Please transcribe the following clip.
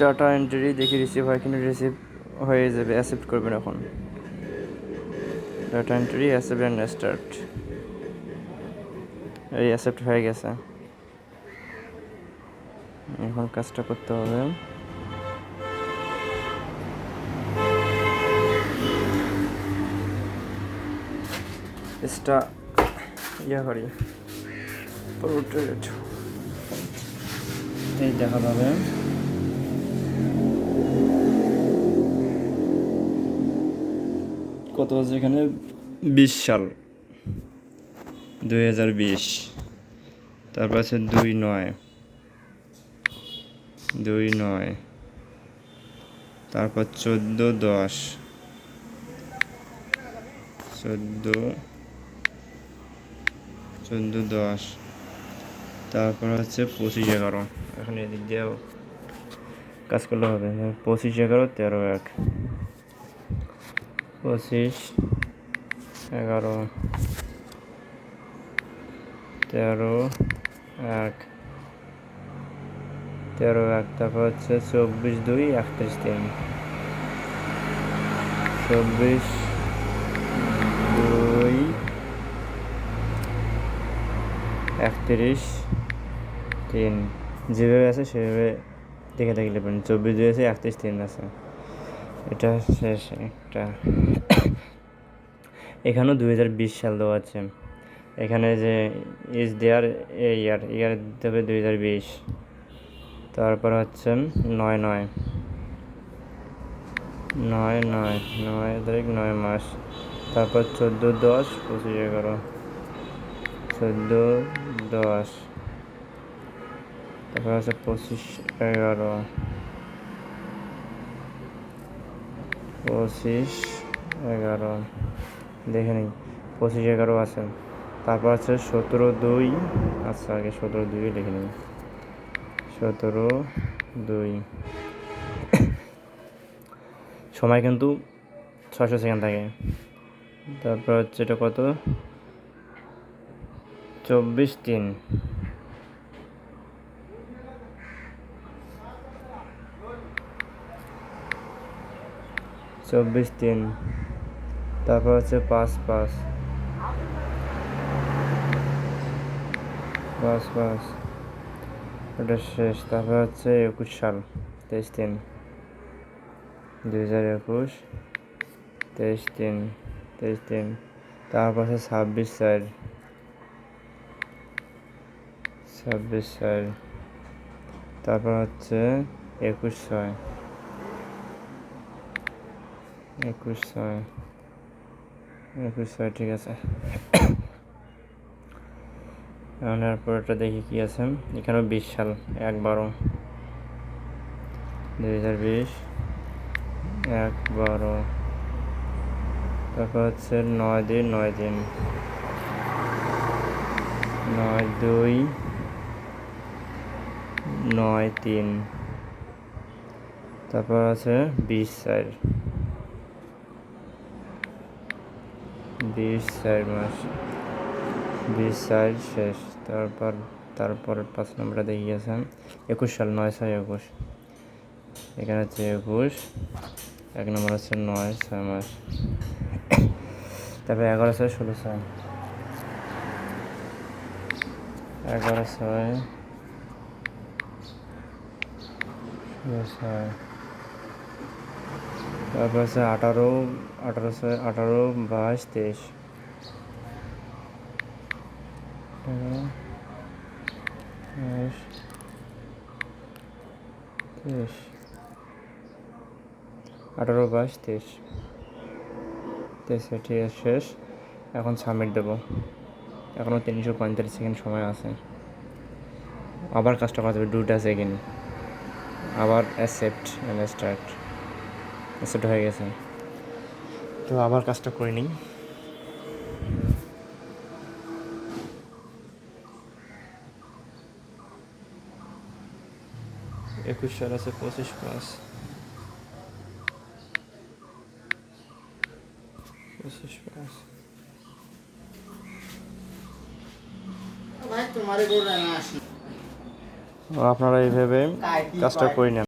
Data entry দেখি receive হয় কিনা, রিসিভ হয়ে যাবে, অ্যাকসেপ্ট করবেন এখন। Data entry accept and start, এই অ্যাকসেপ্ট হয়ে গেছে। এখন কাজটা করতে হবে। করি পোর্ট্রেট, এই দেখা যাবে। কত আছে এখানে? 20 সাল, 2020। তারপর আছে 2/9, তারপর 14/10, 14/10, তারপর হচ্ছে 25/11। এখন এদিক দিয়েও কাজ করলে হবে। 25/11, 13/1, 25/11, 13/1, 13/1, তারপর হচ্ছে 24/2, 31/3, 24/2, 31/3, যেভাবে আছে সেভাবে দেখে থাকলে পারেন। 24/2 আছে, 31/3 আছে, এটা শেষ একটা। এখানেও 2020 সাল দেওয়া আছে। এখানে যে ইজ দেয়ার ইয়ার দেবে 2020। তারপর হচ্ছে 9/9, 9 মাস। তারপর 14/10, 25/11, 14/10, তারপর হচ্ছে 25/11, 25/11, দেখে নিই 25/11 আছে। তারপর আছে 17/2, আচ্ছা আগে 17/2 লিখে নিই, 17/2। সময় কিন্তু 600 সেকেন্ড থাকে। তারপর হচ্ছে এটা কত? 24/3, 24/3, তারপর হচ্ছে 5/5, ওটা শেষ। তারপর হচ্ছে 21 সাল, 23/3, 2021, 23/3, তারপর হচ্ছে 26/4, 26/4, তারপর হচ্ছে 21/6, 21/6, ঠিক আছে। এখন এরপরটা দেখি কি আছে। এখানেও 20 সাল, 1/12, 2020, 1/12, তারপর হচ্ছে 9/2, 9/3, 9/2, 9/3, তারপর আছে 20/4, 20/4 মাস, 20/4 শেষ। তারপর 5 নম্বরটা দেখি আছে 21 সাল, 9/6/21, এখানে হচ্ছে 21, 1 নম্বর হচ্ছে 9/6 মাস। তারপর 11/6, 16/6, 11/6, 16/6, তারপর হচ্ছে 18/6, 18/22, 23, 18/22, 23, ঠিক আছে শেষ। এখন সাবমিট দেবো। এখনও 345 সেকেন্ড সময় আছে। আবার কাজটা করতে হবে 2টা সেকেন্ড, আবার অ্যাকসেপ্ট অ্যান্ড স্টার্ট, অ্যাকসেপ্ট হয়ে গেছে। তো আবার কাজটা করে নিই। 21 সাল আছে, 25/5, 25/5। আপনারা এইভাবে কাজটা করে নেন।